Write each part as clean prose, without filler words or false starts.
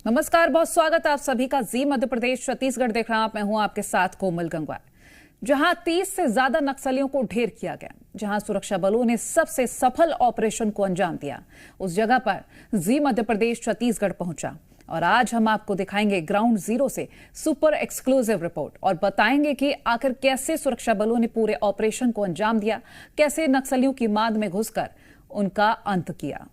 नमस्कार, बहुत स्वागत है आप सभी का। जी मध्य प्रदेश छत्तीसगढ़ देख रहे हैं आप। मैं हूं आपके साथ कोमल गंगवार। जहां 30 से ज्यादा नक्सलियों को ढेर किया गया, जहां सुरक्षा बलों ने सबसे सफल ऑपरेशन को अंजाम दिया, उस जगह पर जी मध्य प्रदेश छत्तीसगढ़ पहुंचा। और आज हम आपको दिखाएंगे ग्राउंड जीरो से सुपर एक्सक्लूसिव रिपोर्ट और बताएंगे कि आखिर कैसे सुरक्षा बलों ने पूरे ऑपरेशन को अंजाम दिया, कैसे नक्सलियों की मांद में घुसकर उनका अंत किया।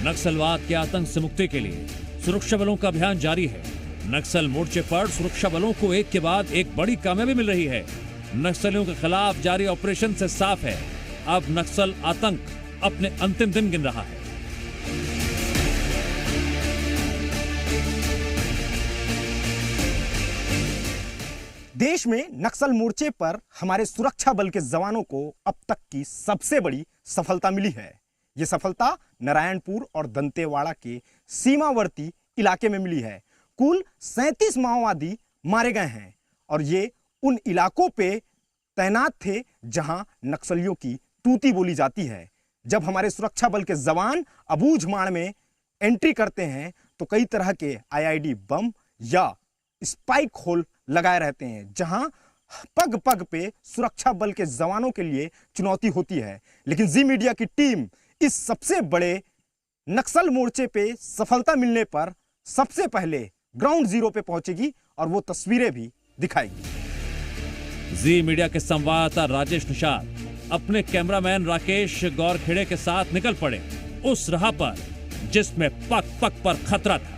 नक्सलवाद के आतंक से मुक्ति के लिए सुरक्षा बलों का अभियान जारी है। नक्सल मोर्चे पर सुरक्षा बलों को एक के बाद एक बड़ी कामयाबी मिल रही है। नक्सलियों के खिलाफ जारी ऑपरेशन से साफ है, अब नक्सल आतंक अपने अंतिम दिन गिन रहा है। देश में नक्सल मोर्चे पर हमारे सुरक्षा बल के जवानों को अब तक की सबसे बड़ी सफलता मिली है। यह सफलता नारायणपुर और दंतेवाड़ा के सीमावर्ती इलाके में मिली है। कुल 37 माओवादी मारे गए हैं और ये उन इलाकों पे तैनात थे जहां नक्सलियों की तूती बोली जाती है। जब हमारे सुरक्षा बल के जवान अबूझमाड़ में एंट्री करते हैं तो कई तरह के आईईडी बम या स्पाइक होल लगाए रहते हैं, जहां पग पग पे सुरक्षा बल के जवानों के लिए चुनौती होती है। लेकिन जी मीडिया की टीम इस सबसे बड़े नक्सल मोर्चे पे सफलता मिलने पर सबसे पहले ग्राउंड जीरो पे पहुंचेगी और वो तस्वीरें भी दिखाएगी। जी मीडिया के संवाददाता राजेश निषाद अपने कैमरामैन राकेश गौरखेड़े के साथ निकल पड़े उस राह पर जिसमें पग पग पर खतरा था।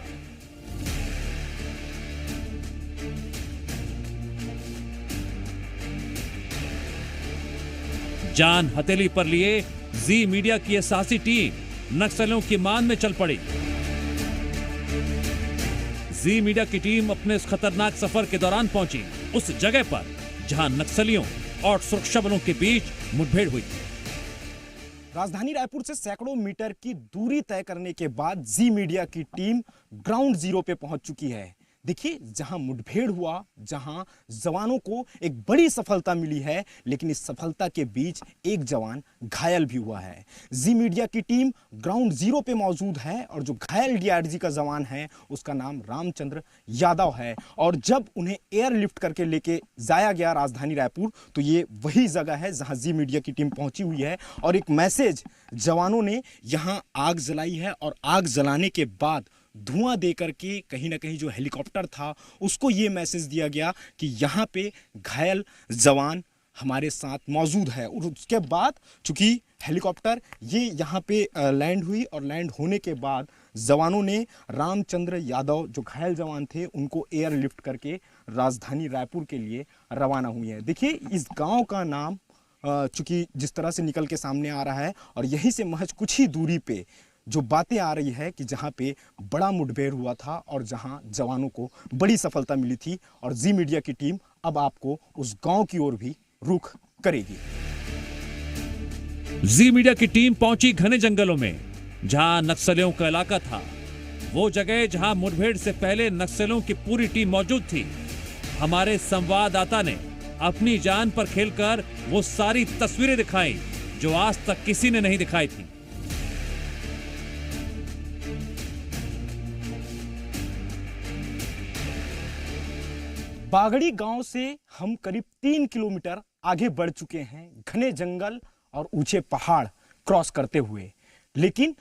जान हथेली पर लिए जी मीडिया की यह साहसी टीम नक्सलियों की मान में चल पड़ी। जी मीडिया की टीम अपने इस खतरनाक सफर के दौरान पहुंची उस जगह पर जहां नक्सलियों और सुरक्षा बलों के बीच मुठभेड़ हुई। राजधानी रायपुर से सैकड़ों मीटर की दूरी तय करने के बाद जी मीडिया की टीम ग्राउंड जीरो पे पहुंच चुकी है। देखिए, जहां मुठभेड़ हुआ, जहां जवानों को एक बड़ी सफलता मिली है, लेकिन इस सफलता के बीच एक जवान घायल भी हुआ है। जी मीडिया की टीम ग्राउंड जीरो पे मौजूद है और जो घायल डीआरजी का जवान है उसका नाम रामचंद्र यादव है। और जब उन्हें एयरलिफ्ट करके लेके जाया गया राजधानी रायपुर, तो ये वही जगह है जहां जी मीडिया की टीम पहुंची हुई है। और एक मैसेज जवानों ने यहां आग जलाई है और आग जलाने के बाद धुआं देकर के कहीं ना कहीं जो हेलीकॉप्टर था उसको ये मैसेज दिया गया कि यहाँ पे घायल जवान हमारे साथ मौजूद है। और उसके बाद चूंकि हेलीकॉप्टर ये यहाँ पे लैंड हुई और लैंड होने के बाद जवानों ने रामचंद्र यादव जो घायल जवान थे उनको एयरलिफ्ट करके राजधानी रायपुर के लिए रवाना हुई है। देखिए, इस गाँव का नाम चूंकि जिस तरह से निकल के सामने आ रहा है और यहीं से महज कुछ ही दूरी पे जो बातें आ रही है कि जहां पे बड़ा मुठभेड़ हुआ था और जहां जवानों को बड़ी सफलता मिली थी। और जी मीडिया की टीम अब आपको उस गांव की ओर भी रुख करेगी। जी मीडिया की टीम पहुंची घने जंगलों में जहां नक्सलियों का इलाका था, वो जगह जहां मुठभेड़ से पहले नक्सलियों की पूरी टीम मौजूद थी। हमारे संवाददाता ने अपनी जान पर खेलकर वो सारी तस्वीरें दिखाई जो आज तक किसी ने नहीं दिखाई थी। बागड़ी गांव से हम करीब 3 किलोमीटर आगे बढ़ चुके हैं, घने जंगल और ऊंचे पहाड़ क्रॉस करते हुए। लेकिन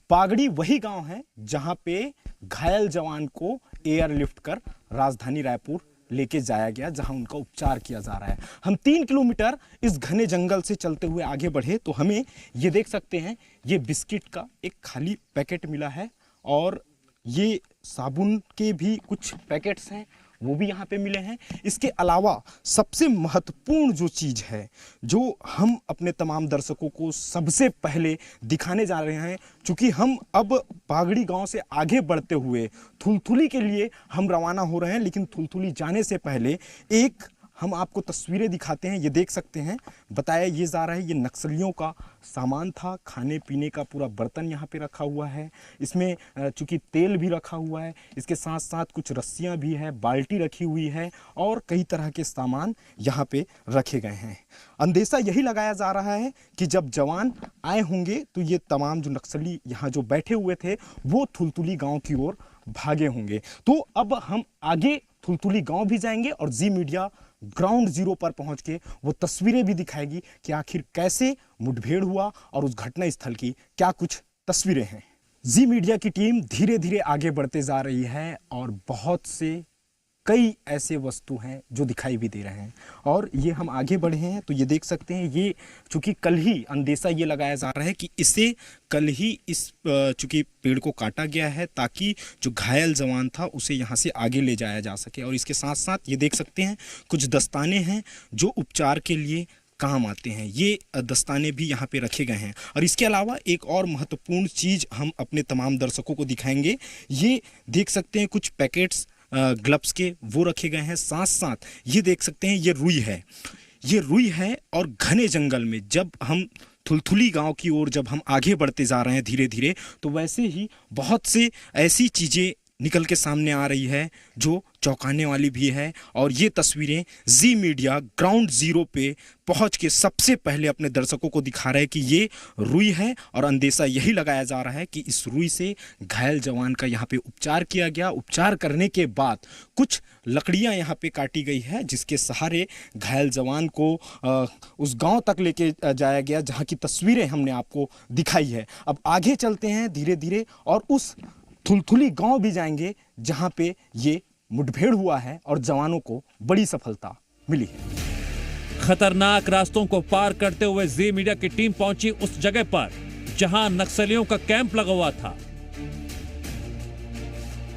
बागड़ी वही गांव है जहां पे घायल जवान को एयरलिफ्ट कर राजधानी रायपुर लेके जाया गया, जहां उनका उपचार किया जा रहा है। हम 3 किलोमीटर इस घने जंगल से चलते हुए आगे बढ़े तो हमें ये देख सकते हैं, ये बिस्किट का एक खाली पैकेट मिला है और ये साबुन के भी कुछ पैकेट्स हैं, वो भी यहाँ पे मिले हैं। इसके अलावा सबसे महत्वपूर्ण जो चीज़ है, जो हम अपने तमाम दर्शकों को सबसे पहले दिखाने जा रहे हैं, चूँकि हम अब बागड़ी गांव से आगे बढ़ते हुए थुलथुली के लिए हम रवाना हो रहे हैं। लेकिन थुलथुली जाने से पहले एक हम आपको तस्वीरें दिखाते हैं। ये देख सकते हैं, बताया ये जा रहा है ये नक्सलियों का सामान था, खाने पीने का पूरा बर्तन यहाँ पे रखा हुआ है। इसमें चूँकि तेल भी रखा हुआ है, इसके साथ साथ कुछ रस्सियाँ भी है, बाल्टी रखी हुई है और कई तरह के सामान यहाँ पे रखे गए हैं। अंदेशा यही लगाया जा रहा है कि जब जवान आए होंगे तो ये तमाम जो नक्सली यहाँ जो बैठे हुए थे वो थुलथुली गांव की ओर भागे होंगे। तो अब हम आगे थुलथुली गांव भी जाएंगे और जी मीडिया ग्राउंड जीरो पर पहुंच के वो तस्वीरें भी दिखाएगी कि आखिर कैसे मुठभेड़ हुआ और उस घटना स्थल की क्या कुछ तस्वीरें हैं। जी मीडिया की टीम धीरे धीरे आगे बढ़ते जा रही है और बहुत से कई ऐसे वस्तु हैं जो दिखाई भी दे रहे हैं। और ये हम आगे बढ़े हैं तो ये देख सकते हैं, ये चूँकि कल ही अंदेशा ये लगाया जा रहा है कि इसे कल ही इस चूँकि पेड़ को काटा गया है ताकि जो घायल जवान था उसे यहाँ से आगे ले जाया जा सके। और इसके साथ साथ ये देख सकते हैं कुछ दस्ताने हैं जो उपचार के लिए काम आते हैं, ये दस्ताने भी यहाँ पे रखे गए हैं। और इसके अलावा एक और महत्वपूर्ण चीज़ हम अपने तमाम दर्शकों को दिखाएंगे। ये देख सकते हैं कुछ पैकेट्स ग्लव्स के वो रखे गए हैं। साथ साथ ये देख सकते हैं ये रुई है और घने जंगल में जब हम थुलथुली गांव की ओर जब हम आगे बढ़ते जा रहे हैं धीरे धीरे, तो वैसे ही बहुत से ऐसी चीज़ें निकल के सामने आ रही है जो चौंकाने वाली भी है। और ये तस्वीरें जी मीडिया ग्राउंड जीरो पे पहुंच के सबसे पहले अपने दर्शकों को दिखा रहा है कि ये रुई है और अंदेशा यही लगाया जा रहा है कि इस रुई से घायल जवान का यहाँ पे उपचार किया गया। उपचार करने के बाद कुछ लकड़ियाँ यहाँ पे काटी गई है जिसके सहारे घायल जवान को उस गाँव तक लेके जाया गया जहाँ की तस्वीरें हमने आपको दिखाई है। अब आगे चलते हैं धीरे धीरे और उस थुलथुली गांव भी जाएंगे जहां पे ये मुठभेड़ हुआ है और जवानों को बड़ी सफलता मिली है। खतरनाक रास्तों को पार करते हुए जी मीडिया की टीम पहुंची उस जगह पर जहां नक्सलियों का कैंप लगा हुआ था।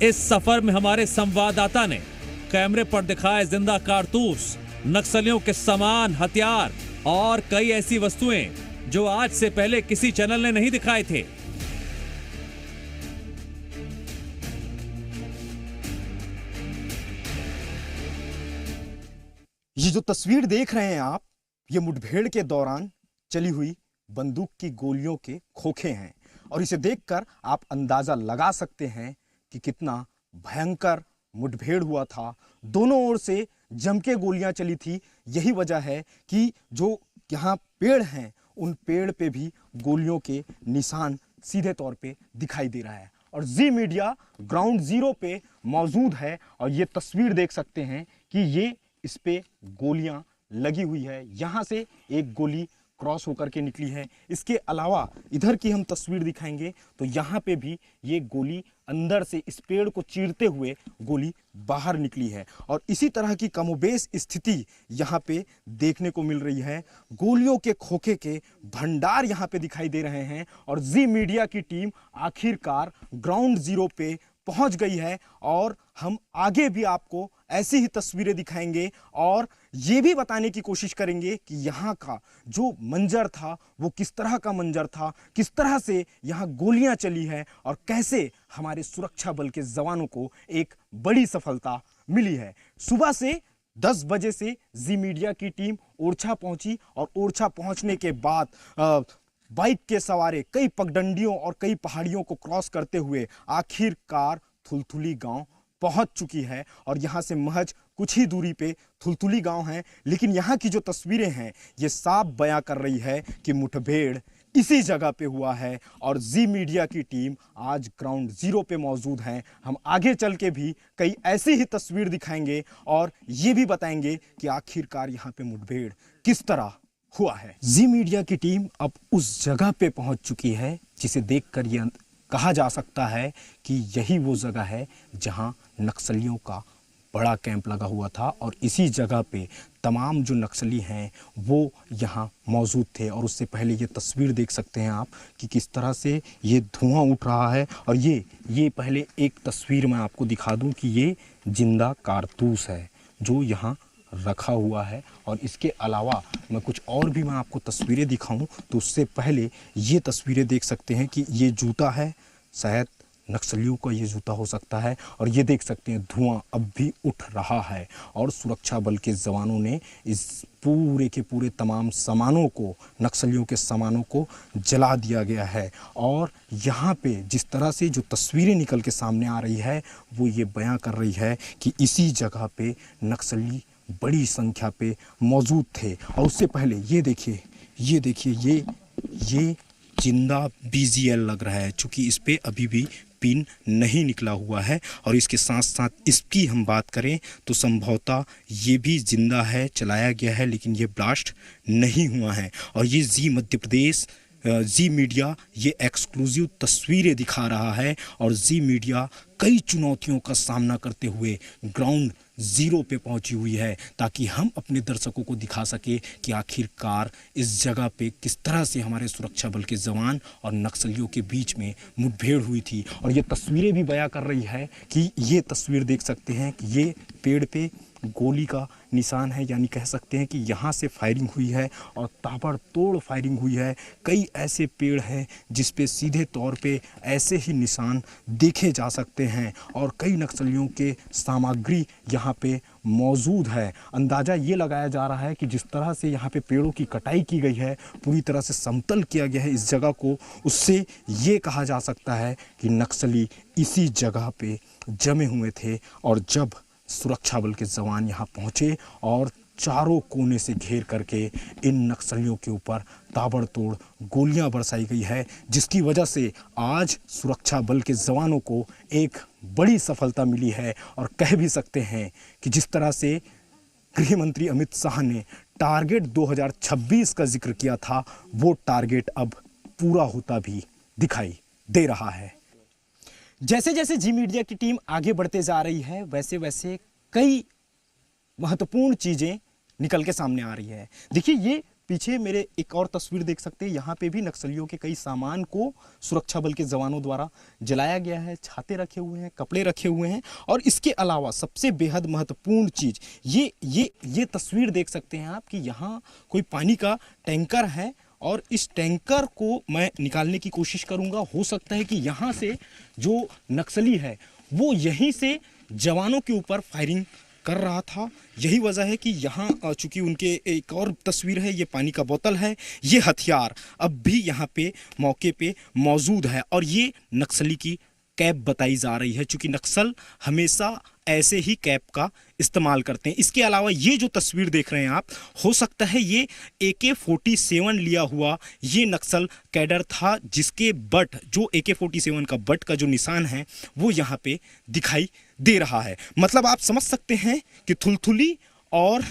इस सफर में हमारे संवाददाता ने कैमरे पर दिखाए जिंदा कारतूस, नक्सलियों के सामान, हथियार और कई ऐसी वस्तुएं जो आज से पहले किसी चैनल ने नहीं दिखाए थे। ये जो तस्वीर देख रहे हैं आप, ये मुठभेड़ के दौरान चली हुई बंदूक की गोलियों के खोखे हैं और इसे देखकर आप अंदाजा लगा सकते हैं कि कितना भयंकर मुठभेड़ हुआ था। दोनों ओर से जम के गोलियां चली थी। यही वजह है कि जो यहाँ पेड़ हैं उन पेड़ पे भी गोलियों के निशान सीधे तौर पे दिखाई दे रहा है। और जी मीडिया ग्राउंड जीरो पे मौजूद है और ये तस्वीर देख सकते हैं कि ये इस पे गोलियां लगी हुई है। यहाँ से एक गोली क्रॉस होकर के निकली है। इसके अलावा इधर की हम तस्वीर दिखाएंगे तो यहाँ पे भी ये गोली अंदर से इस पेड़ को चीरते हुए गोली बाहर निकली है। और इसी तरह की कमोबेश स्थिति यहाँ पे देखने को मिल रही है। गोलियों के खोखे के भंडार यहाँ पे दिखाई दे रहे हैं और जी मीडिया की टीम आखिरकार ग्राउंड जीरो पे पहुंच गई है और हम आगे भी आपको ऐसी ही तस्वीरें दिखाएंगे और ये भी बताने की कोशिश करेंगे कि यहाँ का जो मंजर था वो किस तरह का मंजर था, किस तरह से यहाँ गोलियां चली है और कैसे हमारे सुरक्षा बल के जवानों को एक बड़ी सफलता मिली है। सुबह से 10 बजे से जी मीडिया की टीम ओरछा पहुंची और ओरछा पहुंचने के बाद बाइक के सवारे कई पगडंडियों और कई पहाड़ियों को क्रॉस करते हुए आखिरकार थुलथुली गांव पहुंच चुकी है। और यहां से महज कुछ ही दूरी पे थुलथुली गांव है, लेकिन यहां की जो तस्वीरें हैं ये साफ बयां कर रही है कि मुठभेड़ इसी जगह पे हुआ है और जी मीडिया की टीम आज ग्राउंड जीरो पे मौजूद है। हम आगे चल के भी कई ऐसी ही तस्वीर दिखाएंगे और ये भी बताएंगे कि आखिरकार यहाँ पे मुठभेड़ किस तरह हुआ है। जी मीडिया की टीम अब उस जगह पे पहुंच चुकी है जिसे देखकर ये कहा जा सकता है कि यही वो जगह है जहां नक्सलियों का बड़ा कैंप लगा हुआ था और इसी जगह पे तमाम जो नक्सली हैं वो यहाँ मौजूद थे। और उससे पहले ये तस्वीर देख सकते हैं आप कि किस तरह से ये धुआं उठ रहा है। और ये पहले एक तस्वीर मैं आपको दिखा दूं कि ये जिंदा कारतूस है जो यहाँ रखा हुआ है। और इसके अलावा मैं कुछ और भी मैं आपको तस्वीरें दिखाऊं तो उससे पहले ये तस्वीरें देख सकते हैं कि ये जूता है, शायद नक्सलियों का ये जूता हो सकता है। और ये देख सकते हैं धुआं अब भी उठ रहा है और सुरक्षा बल के जवानों ने इस पूरे के पूरे तमाम सामानों को, नक्सलियों के सामानों को जला दिया गया है। और यहाँ पे जिस तरह से जो तस्वीरें निकल के सामने आ रही है वो ये बयां कर रही है कि इसी जगह पे नक्सली बड़ी संख्या पे मौजूद थे। और उससे पहले ये देखिए ये जिंदा BGL लग रहा है, चूँकि इस पे अभी भी पिन नहीं निकला हुआ है। और इसके साथ साथ इसकी हम बात करें तो संभवतः ये भी जिंदा है, चलाया गया है, लेकिन ये ब्लास्ट नहीं हुआ है। और ये जी मध्य प्रदेश, जी मीडिया ये एक्सक्लूसिव तस्वीरें दिखा रहा है। और जी मीडिया कई चुनौतियों का सामना करते हुए ग्राउंड ज़ीरो पे पहुंची हुई है, ताकि हम अपने दर्शकों को दिखा सके कि आखिरकार इस जगह पे किस तरह से हमारे सुरक्षा बल के जवान और नक्सलियों के बीच में मुठभेड़ हुई थी। और ये तस्वीरें भी बयां कर रही है कि ये तस्वीर देख सकते हैं कि ये पेड़ पे गोली का निशान है, यानी कह सकते हैं कि यहाँ से फायरिंग हुई है और ताबड़तोड़ फायरिंग हुई है। कई ऐसे पेड़ हैं जिस पे सीधे तौर पे ऐसे ही निशान देखे जा सकते हैं और कई नक्सलियों के सामग्री यहाँ पे मौजूद है। अंदाज़ा ये लगाया जा रहा है कि जिस तरह से यहाँ पे पेड़ों की कटाई की गई है, पूरी तरह से समतल किया गया है इस जगह को, उससे ये कहा जा सकता है कि नक्सली इसी जगह पे जमे हुए थे। और जब सुरक्षा बल के जवान यहाँ पहुँचे और चारों कोने से घेर करके इन नक्सलियों के ऊपर ताबड़तोड़ गोलियां बरसाई गई है, जिसकी वजह से आज सुरक्षा बल के जवानों को एक बड़ी सफलता मिली है। और कह भी सकते हैं कि जिस तरह से गृह मंत्री अमित शाह ने टारगेट 2026 का जिक्र किया था, वो टारगेट अब पूरा होता भी दिखाई दे रहा है। जैसे जैसे जी मीडिया की टीम आगे बढ़ते जा रही है, वैसे वैसे कई महत्वपूर्ण चीजें निकल के सामने आ रही है। देखिए ये पीछे मेरे एक और तस्वीर देख सकते हैं, यहाँ पे भी नक्सलियों के कई सामान को सुरक्षा बल के जवानों द्वारा जलाया गया है। छाते रखे हुए हैं, कपड़े रखे हुए हैं। और इसके अलावा सबसे बेहद महत्वपूर्ण चीज ये तस्वीर देख सकते हैं आप कि यहाँ कोई पानी का टैंकर है और इस टैंकर को मैं निकालने की कोशिश करूंगा। हो सकता है कि यहाँ से जो नक्सली है वो यहीं से जवानों के ऊपर फायरिंग कर रहा था। यही वजह है कि यहाँ चूंकि उनके एक और तस्वीर है, ये पानी का बोतल है, ये हथियार अब भी यहाँ पे मौके पे मौजूद है। और ये नक्सली की कैप बताई जा रही है, चूंकि नक्सल हमेशा ऐसे ही कैप का इस्तेमाल करते हैं। इसके अलावा ये जो तस्वीर देख रहे हैं आप, हो सकता है ये AK-47 लिया हुआ ये नक्सल कैडर था, जिसके बट जो AK-47 का बट का जो निशान है वो यहाँ पे दिखाई दे रहा है। मतलब आप समझ सकते हैं कि थुलथुली और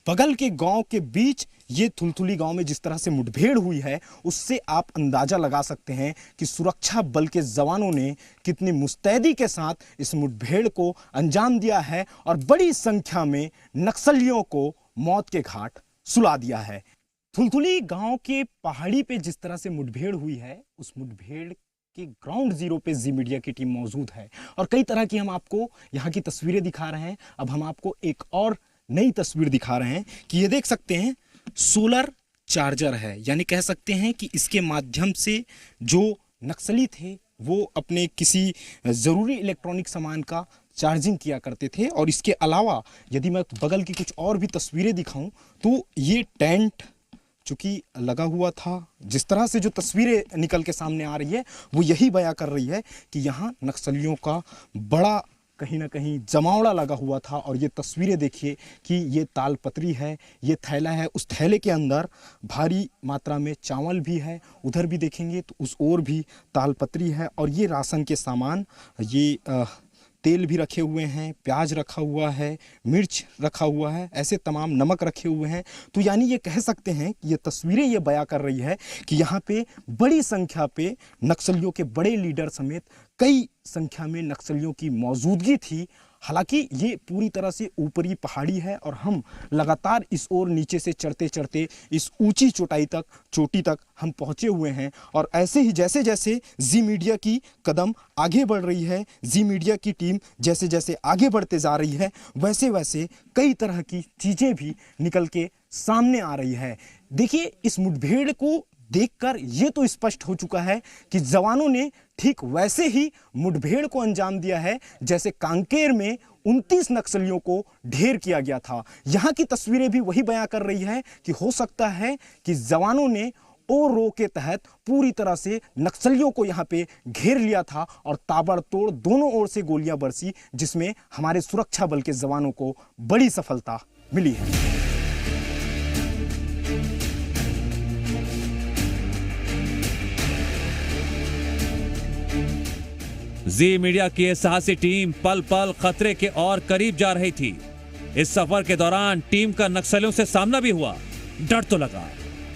बगल के गांव के बीच ये थुलथुली गांव में जिस तरह से मुठभेड़ हुई है, उससे आप अंदाजा लगा सकते हैं कि सुरक्षा बल के जवानों ने कितनी मुस्तैदी के साथ इस मुठभेड़ को अंजाम दिया है और बड़ी संख्या में नक्सलियों को मौत के घाट सुला दिया है। थुलथुली गांव के पहाड़ी पे जिस तरह से मुठभेड़ हुई है, उस मुठभेड़ कि ग्राउंड जीरो पे जी मीडिया की टीम मौजूद है और कई तरह की हम आपको यहाँ की तस्वीरें दिखा रहे हैं। अब हम आपको एक और नई तस्वीर दिखा रहे हैं कि ये देख सकते हैं सोलर चार्जर है, यानी कह सकते हैं कि इसके माध्यम से जो नक्सली थे वो अपने किसी ज़रूरी इलेक्ट्रॉनिक सामान का चार्जिंग किया करते थे। और इसके अलावा यदि मैं बगल की कुछ और भी तस्वीरें दिखाऊं तो ये टेंट चूँकि लगा हुआ था, जिस तरह से जो तस्वीरें निकल के सामने आ रही है वो यही बयां कर रही है कि यहाँ नक्सलियों का बड़ा कहीं ना कहीं जमावड़ा लगा हुआ था। और ये तस्वीरें देखिए कि ये तालपत्री है, ये थैला है, उस थैले के अंदर भारी मात्रा में चावल भी है, उधर भी देखेंगे तो उस ओर भी तालपत्री है। और ये राशन के सामान, ये तेल भी रखे हुए हैं, प्याज रखा हुआ है, मिर्च रखा हुआ है, ऐसे तमाम नमक रखे हुए हैं। तो यानी ये कह सकते हैं कि ये तस्वीरें ये बयां कर रही है कि यहाँ पे बड़ी संख्या पे नक्सलियों के बड़े लीडर समेत कई संख्या में नक्सलियों की मौजूदगी थी। हालांकि ये पूरी तरह से ऊपरी पहाड़ी है और हम लगातार इस ओर नीचे से चढ़ते चढ़ते इस ऊंची चोटी तक हम पहुंचे हुए हैं। और ऐसे ही जैसे जैसे जी मीडिया की कदम आगे बढ़ रही है, जी मीडिया की टीम जैसे जैसे आगे बढ़ते जा रही है, वैसे वैसे कई तरह की चीज़ें भी निकल के सामने आ रही है। देखिए इस मुठभेड़ को देखकर ये तो स्पष्ट हो चुका है कि जवानों ने ठीक वैसे ही मुठभेड़ को अंजाम दिया है जैसे कांकेर में 29 नक्सलियों को ढेर किया गया था। यहाँ की तस्वीरें भी वही बयां कर रही है कि हो सकता है कि जवानों ने ओ रो के तहत पूरी तरह से नक्सलियों को यहाँ पे घेर लिया था और ताबड़तोड़ दोनों ओर से गोलियां बरसी, जिसमें हमारे सुरक्षा बल के जवानों को बड़ी सफलता मिली है। जी मीडिया की यह साहसी टीम पल पल खतरे के और करीब जा रही थी। इस सफर के दौरान टीम का नक्सलियों से सामना भी हुआ। डर तो लगा,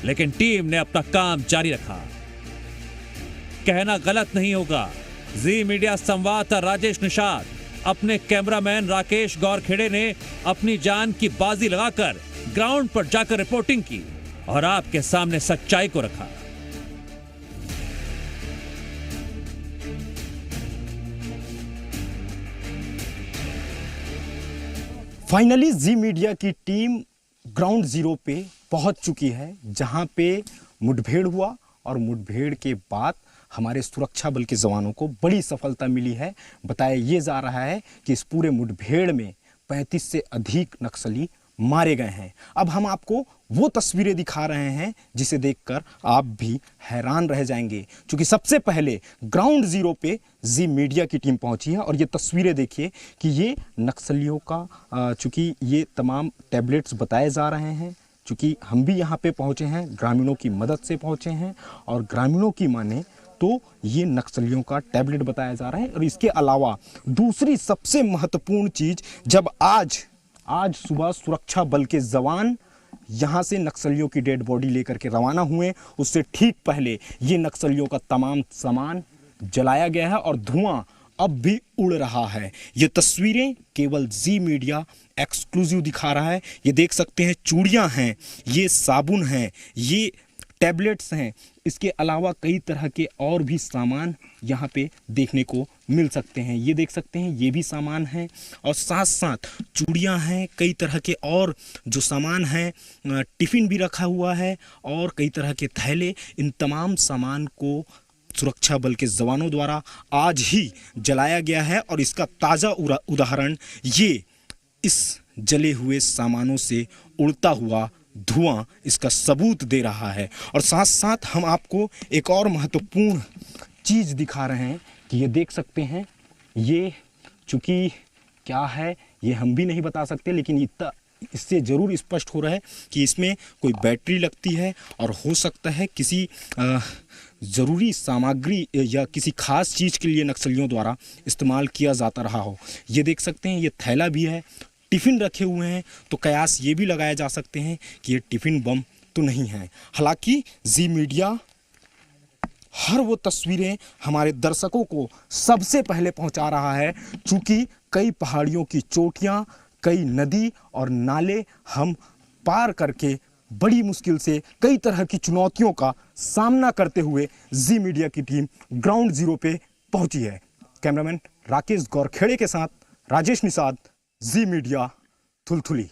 लेकिन टीम ने अपना काम जारी रखा। कहना गलत नहीं होगा, जी मीडिया संवाददाता राजेश निषाद अपने कैमरामैन राकेश गौरखेड़े ने अपनी जान की बाजी लगाकर ग्राउंड पर जाकर रिपोर्टिंग की और आपके सामने सच्चाई को रखा। फाइनली जी मीडिया की टीम ग्राउंड जीरो पे पहुंच चुकी है, जहां पे मुठभेड़ हुआ और मुठभेड़ के बाद हमारे सुरक्षा बल के जवानों को बड़ी सफलता मिली है। बताया ये जा रहा है कि इस पूरे मुठभेड़ में 35 से अधिक नक्सली मारे गए हैं। अब हम आपको वो तस्वीरें दिखा रहे हैं जिसे देखकर आप भी हैरान रह जाएंगे, क्योंकि सबसे पहले ग्राउंड जीरो पे जी मीडिया की टीम पहुंची है। और ये तस्वीरें देखिए कि ये नक्सलियों का चूंकि ये तमाम टैबलेट्स बताए जा रहे हैं, चूंकि हम भी यहाँ पे पहुंचे हैं, ग्रामीणों की मदद से पहुंचे हैं और ग्रामीणों की माने तो ये नक्सलियों का टैबलेट बताया जा रहा है। और इसके अलावा दूसरी सबसे महत्वपूर्ण चीज, जब आज सुबह सुरक्षा बल के जवान यहाँ से नक्सलियों की डेड बॉडी लेकर के रवाना हुए, उससे ठीक पहले ये नक्सलियों का तमाम सामान जलाया गया है और धुआं अब भी उड़ रहा है। ये तस्वीरें केवल जी मीडिया एक्सक्लूसिव दिखा रहा है। ये देख सकते हैं, चूड़ियां हैं, ये साबुन हैं, ये टैबलेट्स हैं, इसके अलावा कई तरह के और भी सामान यहाँ पे देखने को मिल सकते हैं। ये देख सकते हैं, ये भी सामान है और साथ साथ चूड़ियाँ हैं, कई तरह के और जो सामान हैं, टिफ़िन भी रखा हुआ है और कई तरह के थैले। इन तमाम सामान को सुरक्षा बल के जवानों द्वारा आज ही जलाया गया है और इसका ताज़ा उदाहरण ये इस जले हुए सामानों से उड़ता हुआ धुआं इसका सबूत दे रहा है। और साथ साथ हम आपको एक और महत्वपूर्ण चीज़ दिखा रहे हैं कि ये देख सकते हैं, ये चूँकि क्या है ये हम भी नहीं बता सकते, लेकिन इतना इससे ज़रूर स्पष्ट हो रहा है कि इसमें कोई बैटरी लगती है और हो सकता है किसी ज़रूरी सामग्री या किसी खास चीज़ के लिए नक्सलियों द्वारा इस्तेमाल किया जाता रहा हो। ये देख सकते हैं, ये थैला भी है, टिफ़िन रखे हुए हैं, तो कयास ये भी लगाए जा सकते हैं कि ये टिफ़िन बम तो नहीं है। हालांकि जी मीडिया हर वो तस्वीरें हमारे दर्शकों को सबसे पहले पहुंचा रहा है, चूँकि कई पहाड़ियों की चोटियां, कई नदी और नाले हम पार करके बड़ी मुश्किल से कई तरह की चुनौतियों का सामना करते हुए जी मीडिया की टीम ग्राउंड जीरो पे पहुंची है। कैमरामैन राकेश गौरखेड़े के साथ राजेश निषाद, जी मीडिया, थुलथुली।